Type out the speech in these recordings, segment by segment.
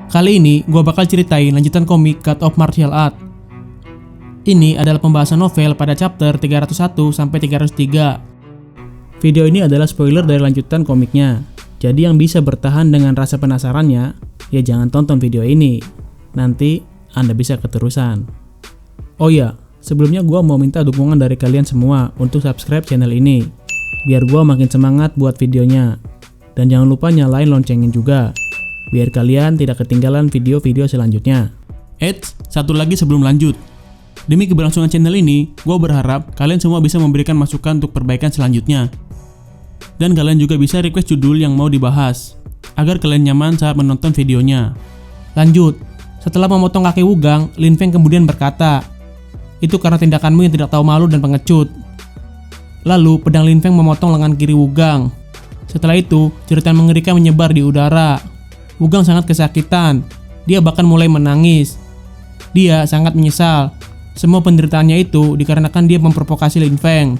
Kali ini gue bakal ceritain lanjutan komik God of Martial Art. Ini adalah pembahasan novel pada chapter 301-303. Video ini adalah spoiler dari lanjutan komiknya. Jadi yang bisa bertahan dengan rasa penasarannya, ya jangan tonton video ini. Nanti Anda bisa keterusan. Oh ya, sebelumnya gue mau minta dukungan dari kalian semua untuk subscribe channel ini, biar gue makin semangat buat videonya. Dan jangan lupa nyalain loncengnya juga, biar kalian tidak ketinggalan video-video selanjutnya. Eits, satu lagi sebelum lanjut. Demi keberlangsungan channel ini, gue berharap kalian semua bisa memberikan masukan untuk perbaikan selanjutnya. Dan kalian juga bisa request judul yang mau dibahas, agar kalian nyaman saat menonton videonya. Lanjut, setelah memotong kaki Wugang, Lin Feng kemudian berkata, "Itu karena tindakanmu yang tidak tahu malu dan pengecut." Lalu, pedang Lin Feng memotong lengan kiri Wugang. Setelah itu, jeritan mengerikan menyebar di udara. Wugang sangat kesakitan, dia bahkan mulai menangis. Dia sangat menyesal, semua penderitaannya itu dikarenakan dia memprovokasi Lin Feng.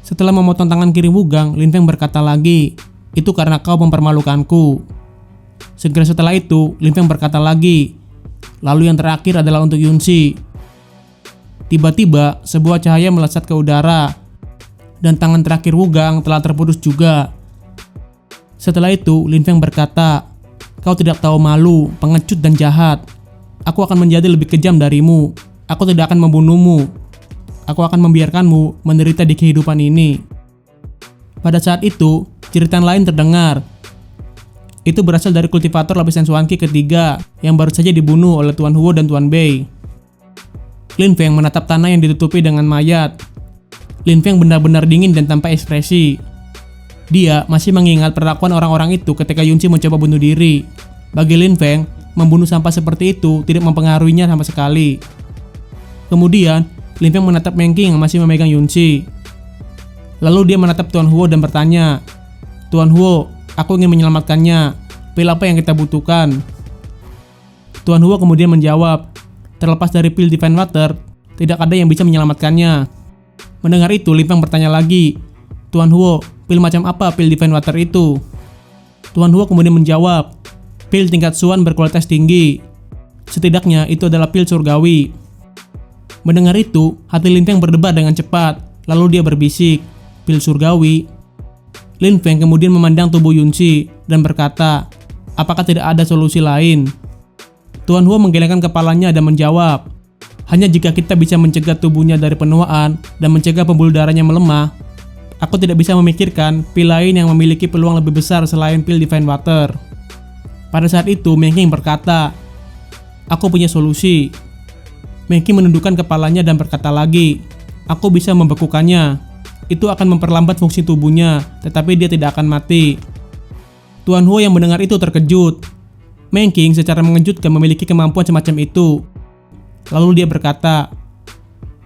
Setelah memotong tangan kiri Wugang, Lin Feng berkata lagi, "Itu karena kau mempermalukanku." Segera setelah itu, Lin Feng berkata lagi, "Lalu yang terakhir adalah untuk Yunshi." Tiba-tiba, sebuah cahaya melesat ke udara, dan tangan terakhir Wugang telah terputus juga. Setelah itu, Lin Feng berkata, "Kau tidak tahu malu, pengecut dan jahat. Aku akan menjadi lebih kejam darimu. Aku tidak akan membunuhmu. Aku akan membiarkanmu menderita di kehidupan ini." Pada saat itu, jeritan lain terdengar. Itu berasal dari kultivator lapisan Swanky ketiga yang baru saja dibunuh oleh Tuan Huo dan Tuan Bei. Lin Feng menatap tanah yang ditutupi dengan mayat. Lin Feng benar-benar dingin dan tanpa ekspresi. Dia masih mengingat perlakuan orang-orang itu ketika Yunshi mencoba bunuh diri. Bagi Lin Feng, membunuh sampah seperti itu tidak mempengaruhinya sama sekali. Kemudian, Lin Feng menatap Meng Qing yang masih memegang Yunshi. Lalu dia menatap Tuan Huo dan bertanya, "Tuan Huo, aku ingin menyelamatkannya. Pil apa yang kita butuhkan?" Tuan Huo kemudian menjawab, "Terlepas dari pil Divine Water, tidak ada yang bisa menyelamatkannya." Mendengar itu, Lin Feng bertanya lagi, "Tuan Huo, pil macam apa pil Divine Water itu?" Tuan Huo kemudian menjawab, "Pil tingkat Suan berkualitas tinggi. Setidaknya itu adalah pil surgawi." Mendengar itu, hati Lin Feng berdebar dengan cepat, lalu dia berbisik, "Pil surgawi?" Lin Feng kemudian memandang tubuh Yunshi dan berkata, "Apakah tidak ada solusi lain?" Tuan Huo menggelengkan kepalanya dan menjawab, "Hanya jika kita bisa mencegah tubuhnya dari penuaan dan mencegah pembuluh darahnya melemah, aku tidak bisa memikirkan pil lain yang memiliki peluang lebih besar selain pil Divine Water." Pada saat itu, Meng Qing berkata, "Aku punya solusi." Meng Qing menundukkan kepalanya dan berkata lagi, "Aku bisa membekukannya. Itu akan memperlambat fungsi tubuhnya, tetapi dia tidak akan mati." Tuan Huo yang mendengar itu terkejut. Meng Qing secara mengejutkan memiliki kemampuan semacam itu. Lalu dia berkata,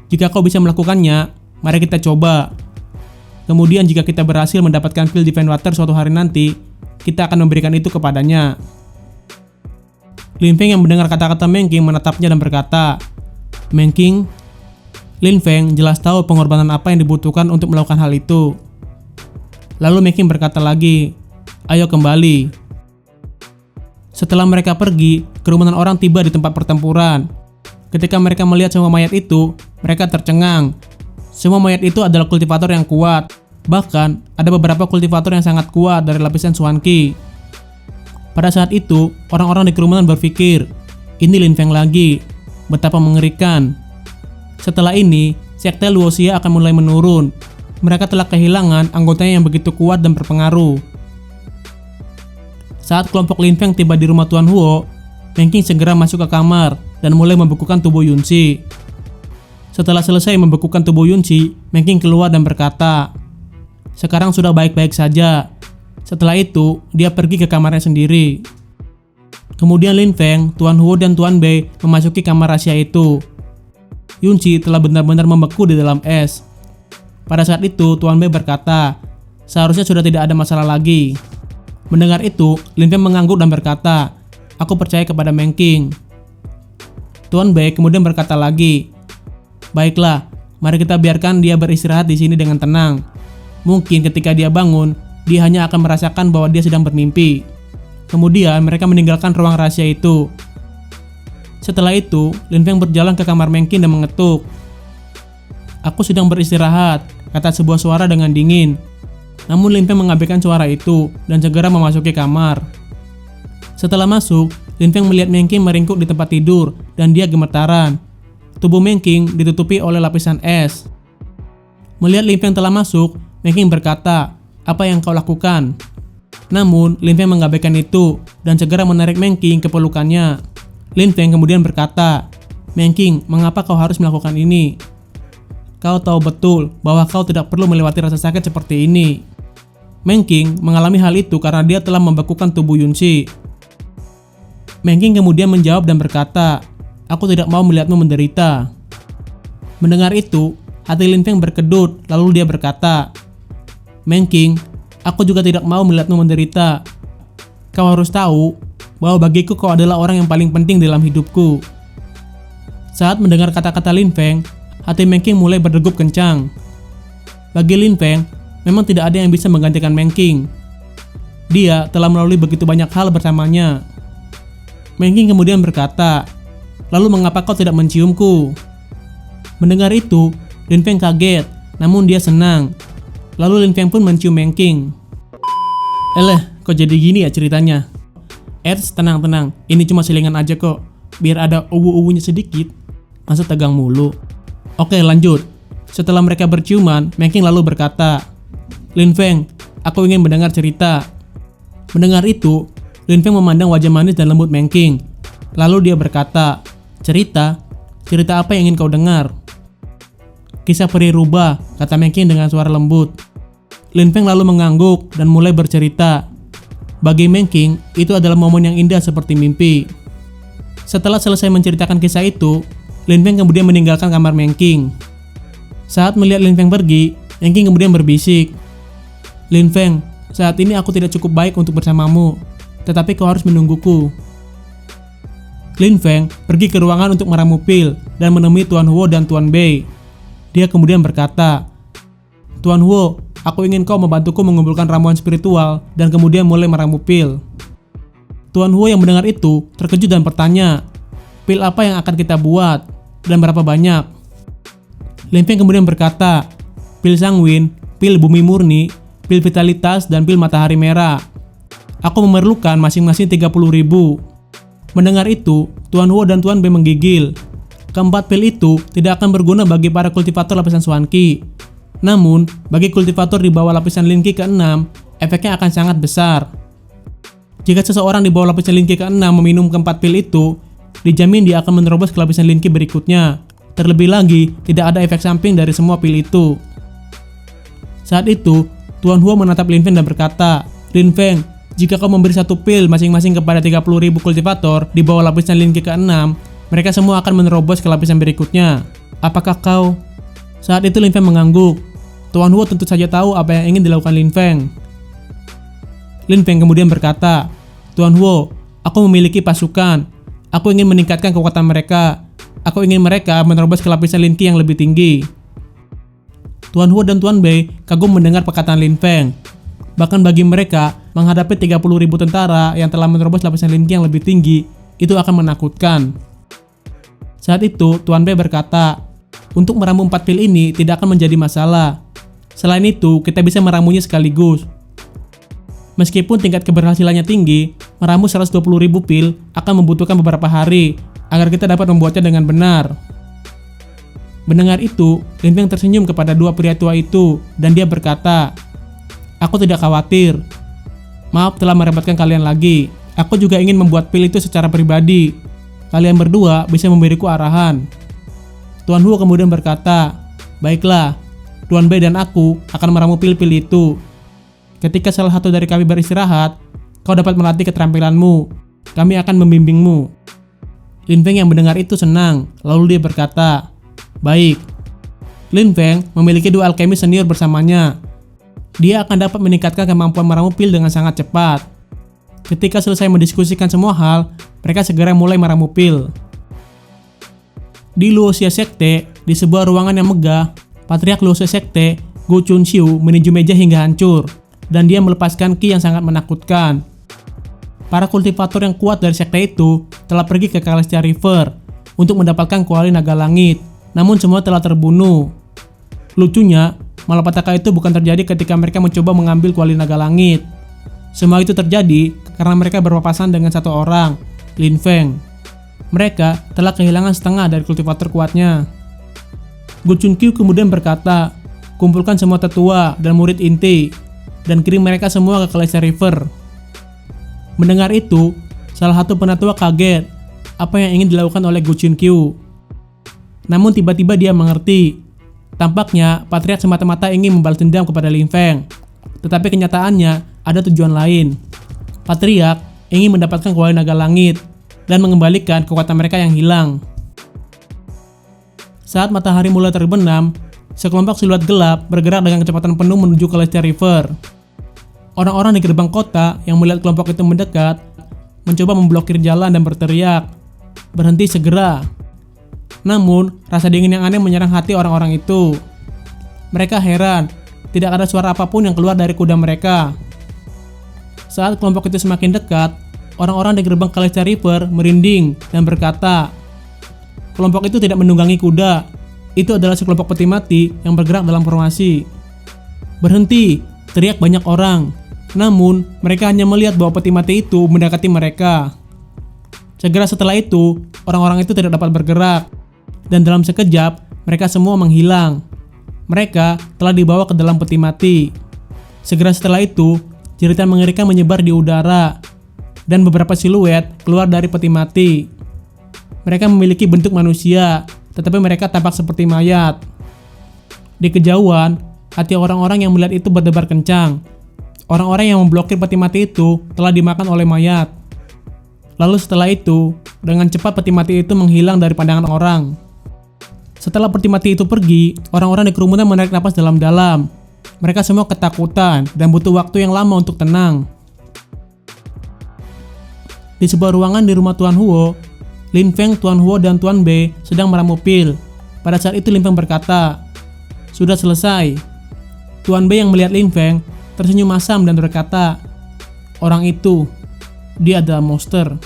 "Jika kau bisa melakukannya, mari kita coba. Kemudian jika kita berhasil mendapatkan pil Divine Water suatu hari nanti, kita akan memberikan itu kepadanya." Lin Feng yang mendengar kata-kata Meng Qing menatapnya dan berkata, "Meng Qing, Lin Feng jelas tahu pengorbanan apa yang dibutuhkan untuk melakukan hal itu." Lalu Meng Qing berkata lagi, "Ayo kembali." Setelah mereka pergi, kerumunan orang tiba di tempat pertempuran. Ketika mereka melihat semua mayat itu, mereka tercengang. Semua mayat itu adalah kultivator yang kuat. Bahkan, ada beberapa kultivator yang sangat kuat dari lapisan Swanky. Pada saat itu, orang-orang di kerumunan berpikir, "Ini Lin Feng lagi. Betapa mengerikan." Setelah ini, sekte Luoxia akan mulai menurun. Mereka telah kehilangan anggotanya yang begitu kuat dan berpengaruh. Saat kelompok Lin Feng tiba di rumah Tuan Huo, Meng Qing segera masuk ke kamar dan mulai membekukan tubuh Yunshi. Setelah selesai membekukan tubuh Yunshi, Meng Qing keluar dan berkata, "Sekarang sudah baik-baik saja." Setelah itu, dia pergi ke kamarnya sendiri. Kemudian Lin Feng, Tuan Huo dan Tuan Bei memasuki kamar rahasia itu. Yunshi telah benar-benar membeku di dalam es. Pada saat itu, Tuan Bei berkata, "Seharusnya sudah tidak ada masalah lagi." Mendengar itu, Lin Feng mengangguk dan berkata, "Aku percaya kepada Meng Qing." Tuan Bei kemudian berkata lagi, "Baiklah, mari kita biarkan dia beristirahat di sini dengan tenang. Mungkin ketika dia bangun, dia hanya akan merasakan bahwa dia sedang bermimpi." Kemudian mereka meninggalkan ruang rahasia itu. Setelah itu, Lin Feng berjalan ke kamar Meng Qing dan mengetuk. "Aku sedang beristirahat," kata sebuah suara dengan dingin. Namun Lin Feng mengabaikan suara itu dan segera memasuki kamar. Setelah masuk, Lin Feng melihat Meng Qing meringkuk di tempat tidur dan dia gemetaran. Tubuh Meng Qing ditutupi oleh lapisan es. Melihat Lin Feng telah masuk, Meng Qing berkata, "Apa yang kau lakukan?" Namun, Lin Feng mengabaikan itu dan segera menarik Meng Qing ke pelukannya. Lin Feng kemudian berkata, "Meng Qing, mengapa kau harus melakukan ini? Kau tahu betul bahwa kau tidak perlu melewati rasa sakit seperti ini." Meng Qing mengalami hal itu karena dia telah membekukan tubuh Yunxi. Meng Qing kemudian menjawab dan berkata, "Aku tidak mau melihatmu menderita." Mendengar itu, hati Lin Feng berkedut, lalu dia berkata, "Meng Qing, aku juga tidak mau melihatmu menderita. Kau harus tahu bahwa bagiku kau adalah orang yang paling penting dalam hidupku." Saat mendengar kata-kata Lin Feng, hati Meng Qing mulai berdegup kencang. Bagi Lin Feng, memang tidak ada yang bisa menggantikan Meng Qing. Dia telah melalui begitu banyak hal bersamanya. Meng Qing kemudian berkata, "Lalu mengapa kau tidak menciumku?" Mendengar itu, Lin Feng kaget, namun dia senang. Lalu Lin Feng pun mencium Meng Qing. Kok jadi gini ya ceritanya? Tenang, ini cuma selingan aja kok. Biar ada uwu-uwunya sedikit. Masa tegang mulu? Oke, lanjut. Setelah mereka berciuman, Meng Qing lalu berkata, "Lin Feng, aku ingin mendengar cerita." Mendengar itu, Lin Feng memandang wajah manis dan lembut Meng Qing. Lalu dia berkata, "Cerita? Cerita apa yang ingin kau dengar?" "Kisah peri rubah," kata Meng Qing dengan suara lembut. Lin Feng lalu mengangguk dan mulai bercerita. Bagi Meng Qing, itu adalah momen yang indah seperti mimpi. Setelah selesai menceritakan kisah itu, Lin Feng kemudian meninggalkan kamar Meng Qing. Saat melihat Lin Feng pergi, Meng Qing kemudian berbisik, "Lin Feng, saat ini aku tidak cukup baik untuk bersamamu, tetapi kau harus menungguku." Lin Feng pergi ke ruangan untuk meramu pil dan menemui Tuan Huo dan Tuan Bei. Dia kemudian berkata, "Tuan Huo, aku ingin kau membantuku mengumpulkan ramuan spiritual dan kemudian mulai meramu pil." Tuan Huo yang mendengar itu terkejut dan bertanya, "Pil apa yang akan kita buat dan berapa banyak?" Lin Feng kemudian berkata, "Pil sanguin, pil bumi murni, pil vitalitas, dan pil matahari merah. Aku memerlukan masing-masing 30.000. Mendengar itu, Tuan Huo dan Tuan Bei menggigil. Keempat pil itu tidak akan berguna bagi para kultivator lapisan Xuan Qi. Namun, bagi kultivator di bawah lapisan Lin Qi ke-6, efeknya akan sangat besar. Jika seseorang di bawah lapisan Lin Qi ke-6 meminum keempat pil itu, dijamin dia akan menerobos ke lapisan Lin Qi berikutnya. Terlebih lagi, tidak ada efek samping dari semua pil itu." Saat itu, Tuan Huo menatap Lin Feng dan berkata, "Lin Feng, jika kau memberi satu pil masing-masing kepada 30.000 kultivator di bawah lapisan Lin Qi ke-6, mereka semua akan menerobos ke lapisan berikutnya. Apakah kau?" Saat itu Lin Feng mengangguk. Tuan Huo tentu saja tahu apa yang ingin dilakukan Lin Feng. Lin Feng kemudian berkata, "Tuan Huo, aku memiliki pasukan. Aku ingin meningkatkan kekuatan mereka. Aku ingin mereka menerobos ke lapisan Lin Qi yang lebih tinggi." Tuan Huo dan Tuan Bei kagum mendengar perkataan Lin Feng. Bahkan bagi mereka, menghadapi 30.000 tentara yang telah menerobos lapisan Lin Qi yang lebih tinggi, itu akan menakutkan. Saat itu, Tuan Bei berkata, "Untuk meramu 4 pil ini tidak akan menjadi masalah. Selain itu, kita bisa meramunya sekaligus. Meskipun tingkat keberhasilannya tinggi, meramu 120.000 pil akan membutuhkan beberapa hari agar kita dapat membuatnya dengan benar." Mendengar itu, Lin Feng tersenyum kepada dua pria tua itu dan dia berkata, "Aku tidak khawatir. Maaf telah merepotkan kalian lagi. Aku juga ingin membuat pil itu secara pribadi. Kalian berdua bisa memberiku arahan." Tuan Huo kemudian berkata, "Baiklah, Tuan Bei dan aku akan meramu pil-pil itu. Ketika salah satu dari kami beristirahat, kau dapat melatih keterampilanmu. Kami akan membimbingmu." Lin Feng yang mendengar itu senang, lalu dia berkata, "Baik." Lin Feng memiliki dua alkemis senior bersamanya. Dia akan dapat meningkatkan kemampuan meramu pil dengan sangat cepat. Ketika selesai mendiskusikan semua hal, mereka segera mulai meramu pil. Di Luoxia Sekte, di sebuah ruangan yang megah, Patriark Luoxia Sekte, Gu Chunxiu, meninju meja hingga hancur, dan dia melepaskan ki yang sangat menakutkan. para kultivator yang kuat dari sekte itu telah pergi ke Celestia River untuk mendapatkan kuali naga langit, namun semua telah terbunuh. Lucunya, malapetaka itu bukan terjadi ketika mereka mencoba mengambil kuali naga langit. Semua itu terjadi karena mereka berpapasan dengan satu orang, Lin Feng. Mereka telah kehilangan setengah dari kultivator kuatnya. Gu Chunkyu kemudian berkata, kumpulkan semua tetua dan murid inti, dan kirim mereka semua ke Celestia River. Mendengar itu, salah satu penatua kaget apa yang ingin dilakukan oleh Gu Chunkyu. Namun tiba-tiba dia mengerti. Tampaknya Patriark semata-mata ingin membalas dendam kepada Lin Feng. Tetapi kenyataannya ada tujuan lain. Patriark ingin mendapatkan kuali naga langit dan mengembalikan kekuatan mereka yang hilang. Saat matahari mulai terbenam, sekelompok siluet gelap bergerak dengan kecepatan penuh menuju ke Celestia River. Orang-orang di gerbang kota yang melihat kelompok itu mendekat mencoba memblokir jalan dan berteriak, "Berhenti segera!" Namun, rasa dingin yang aneh menyerang hati orang-orang itu. Mereka heran, tidak ada suara apapun yang keluar dari kuda mereka. Saat kelompok itu semakin dekat, orang-orang di gerbang Celestia River merinding dan berkata, kelompok itu tidak menunggangi kuda. Itu adalah sekelompok peti mati yang bergerak dalam formasi. "Berhenti!" teriak banyak orang. Namun, mereka hanya melihat bahwa peti mati itu mendekati mereka. Segera setelah itu, orang-orang itu tidak dapat bergerak. Dan dalam sekejap, mereka semua menghilang. Mereka telah dibawa ke dalam peti mati. Segera setelah itu, jeritan mengerikan menyebar di udara. Dan beberapa siluet keluar dari peti mati. Mereka memiliki bentuk manusia, tetapi mereka tampak seperti mayat. Di kejauhan, hati orang-orang yang melihat itu berdebar kencang. Orang-orang yang memblokir peti mati itu telah dimakan oleh mayat. Lalu setelah itu, dengan cepat peti mati itu menghilang dari pandangan orang. Setelah peti mati itu pergi, orang-orang di kerumunan menarik napas dalam-dalam. Mereka semua ketakutan dan butuh waktu yang lama untuk tenang. Di sebuah ruangan di rumah Tuan Huo, Lin Feng, Tuan Huo, dan Tuan Bei sedang meramu pil. Pada saat itu Lin Feng berkata, "Sudah selesai." Tuan Bei yang melihat Lin Feng tersenyum masam dan berkata, "Orang itu, dia adalah monster."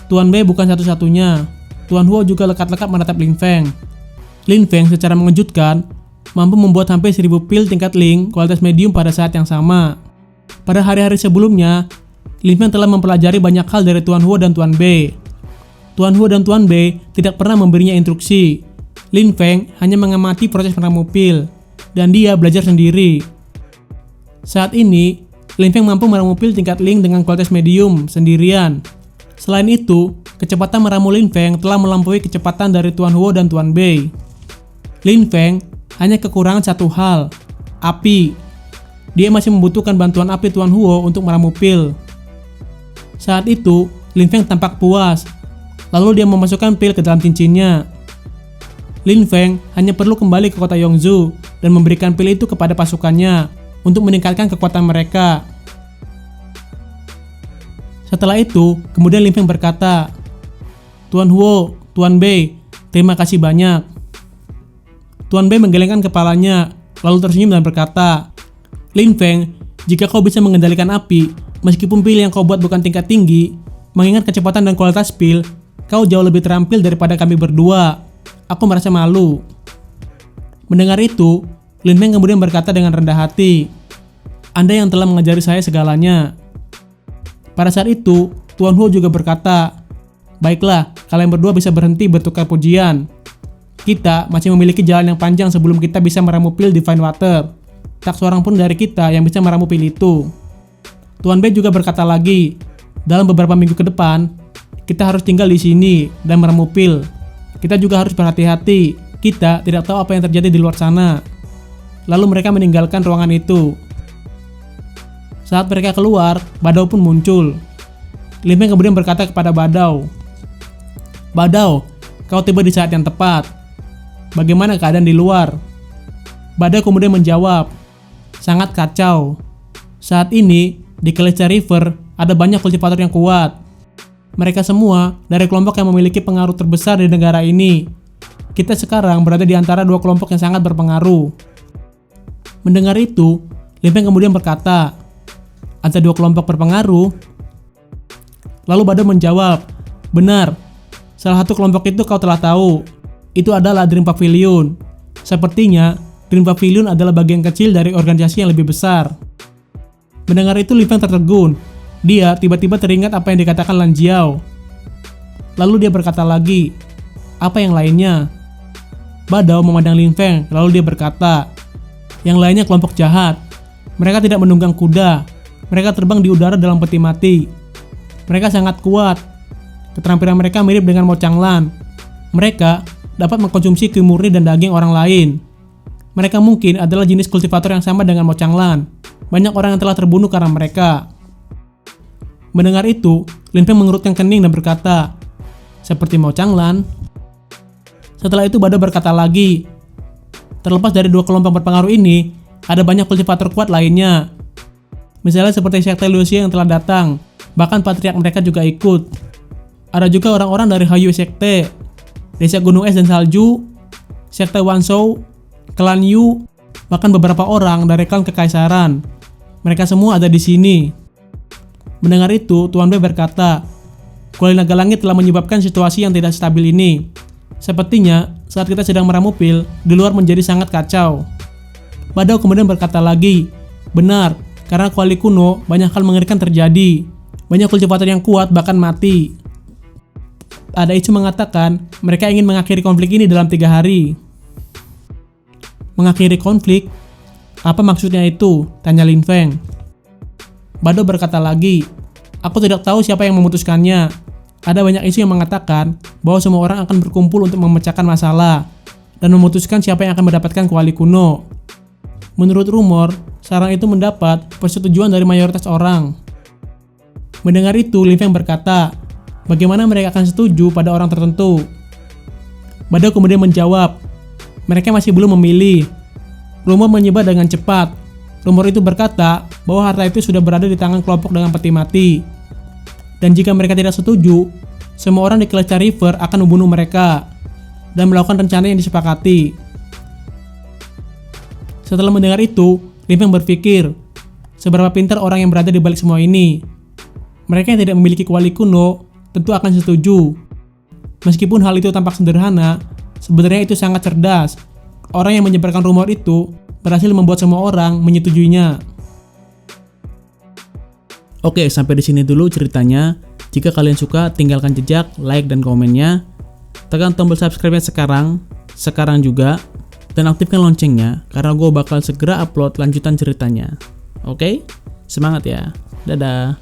Tuan Bei bukan satu-satunya. Tuan Huo juga lekat-lekat menatap Lin Feng. Lin Feng secara mengejutkan mampu membuat hampir 1000 pil tingkat Ling kualitas medium pada saat yang sama. Pada hari-hari sebelumnya, Lin Feng telah mempelajari banyak hal dari Tuan Huo dan Tuan Bei. Tuan Huo dan Tuan Bei tidak pernah memberinya instruksi. Lin Feng hanya mengamati proses meramu pil, dan dia belajar sendiri. Saat ini, Lin Feng mampu meramu pil tingkat Ling dengan kualitas medium sendirian. Selain itu, kecepatan meramu Lin Feng telah melampaui kecepatan dari Tuan Huo dan Tuan Bei. Lin Feng hanya kekurangan satu hal, api. Dia masih membutuhkan bantuan api Tuan Huo untuk meramu pil. Saat itu, Lin Feng tampak puas. Lalu dia memasukkan pil ke dalam cincinnya. Lin Feng hanya perlu kembali ke kota Yongzhou dan memberikan pil itu kepada pasukannya untuk meningkatkan kekuatan mereka. Setelah itu, kemudian Lin Feng berkata, "Tuan Huo, Tuan Bei, terima kasih banyak." Tuan Bei menggelengkan kepalanya, lalu tersenyum dan berkata, "Lin Feng, jika kau bisa mengendalikan api, meskipun pil yang kau buat bukan tingkat tinggi, mengingat kecepatan dan kualitas pil, kau jauh lebih terampil daripada kami berdua. Aku merasa malu." Mendengar itu, Lin Feng kemudian berkata dengan rendah hati, "Anda yang telah mengajari saya segalanya." Pada saat itu, Tuan Huo juga berkata, "Baiklah, kalian berdua bisa berhenti bertukar pujian. Kita masih memiliki jalan yang panjang sebelum kita bisa meramu pil Divine Water. Tak seorang pun dari kita yang bisa meramu pil itu." Tuan Bei juga berkata lagi, "Dalam beberapa minggu ke depan, kita harus tinggal di sini dan meramu pil. Kita juga harus berhati-hati. Kita tidak tahu apa yang terjadi di luar sana." Lalu mereka meninggalkan ruangan itu. Saat mereka keluar, Badao pun muncul. Lin Feng kemudian berkata kepada Badao, "Badao, kau tiba di saat yang tepat. Bagaimana keadaan di luar?" Badao kemudian menjawab, "Sangat kacau. Saat ini, di Celestia River, ada banyak kultivator yang kuat. Mereka semua dari kelompok yang memiliki pengaruh terbesar di negara ini. Kita sekarang berada di antara dua kelompok yang sangat berpengaruh." Mendengar itu, Lin Feng kemudian berkata, "Ada dua kelompok berpengaruh? Lalu Bado menjawab, "Benar, salah satu kelompok itu kau telah tahu. Itu adalah Dream Pavilion. Sepertinya, Dream Pavilion adalah bagian kecil dari organisasi yang lebih besar." Mendengar itu Lin Feng tertegun. Dia tiba-tiba teringat apa yang dikatakan Lan Jiao. Lalu dia berkata lagi, "Apa yang lainnya?" Bado memandang Lin Feng, lalu dia berkata, "Yang lainnya kelompok jahat. Mereka tidak menunggang kuda. Mereka terbang di udara dalam peti mati. Mereka sangat kuat. Keterampilan mereka mirip dengan Mo Changlan. Mereka dapat mengkonsumsi kue murni dan daging orang lain. Mereka mungkin adalah jenis kultivator yang sama dengan Mo Changlan. Banyak orang yang telah terbunuh karena mereka." Mendengar itu, Lin Feng mengerutkan kening dan berkata, "Seperti Mo Changlan." Setelah itu Bado berkata lagi, "Terlepas dari dua kelompok berpengaruh ini, ada banyak kultivator kuat lainnya. Misalnya seperti sekte Luoxia yang telah datang, bahkan patriark mereka juga ikut. Ada juga orang-orang dari Haiyue Sekte, Desa Gunung Es dan Salju, Sekte Wanshou, klan Yu, bahkan beberapa orang dari klan Kekaisaran. Mereka semua ada di sini." Mendengar itu, Tuan B berkata, "Kuali naga langit telah menyebabkan situasi yang tidak stabil ini. Sepertinya saat kita sedang meramu pil, di luar menjadi sangat kacau." Bado kemudian berkata lagi, "Benar, karena kuali kuno banyak hal mengerikan terjadi. Banyak kultivator yang kuat bahkan mati." Ada isu mengatakan mereka ingin mengakhiri konflik ini dalam 3 hari. "Mengakhiri konflik? Apa maksudnya itu?" tanya Lin Feng. Bado berkata lagi, "Aku tidak tahu siapa yang memutuskannya. Ada banyak isu yang mengatakan bahwa semua orang akan berkumpul untuk memecahkan masalah dan memutuskan siapa yang akan mendapatkan kuali kuno. Menurut rumor, saran itu mendapat persetujuan dari mayoritas orang." Mendengar itu, Lin Feng berkata, "Bagaimana mereka akan setuju pada orang tertentu?" Bado kemudian menjawab, "Mereka masih belum memilih. Rumor menyebar dengan cepat. Rumor itu berkata bahwa harta itu sudah berada di tangan kelompok dengan peti mati. Dan jika mereka tidak setuju, semua orang di Kelcha River akan membunuh mereka dan melakukan rencana yang disepakati." Setelah mendengar itu, Lin Feng berpikir, seberapa pintar orang yang berada di balik semua ini. Mereka yang tidak memiliki kuali kuno tentu akan setuju. Meskipun hal itu tampak sederhana, sebenarnya itu sangat cerdas. Orang yang menyebarkan rumor itu berhasil membuat semua orang menyetujuinya. Oke, sampai di sini dulu ceritanya. Jika kalian suka, tinggalkan jejak, like, dan komennya. Tekan tombol subscribe-nya sekarang juga, dan aktifkan loncengnya, karena gue bakal segera upload lanjutan ceritanya. Oke? Semangat ya. Dadah.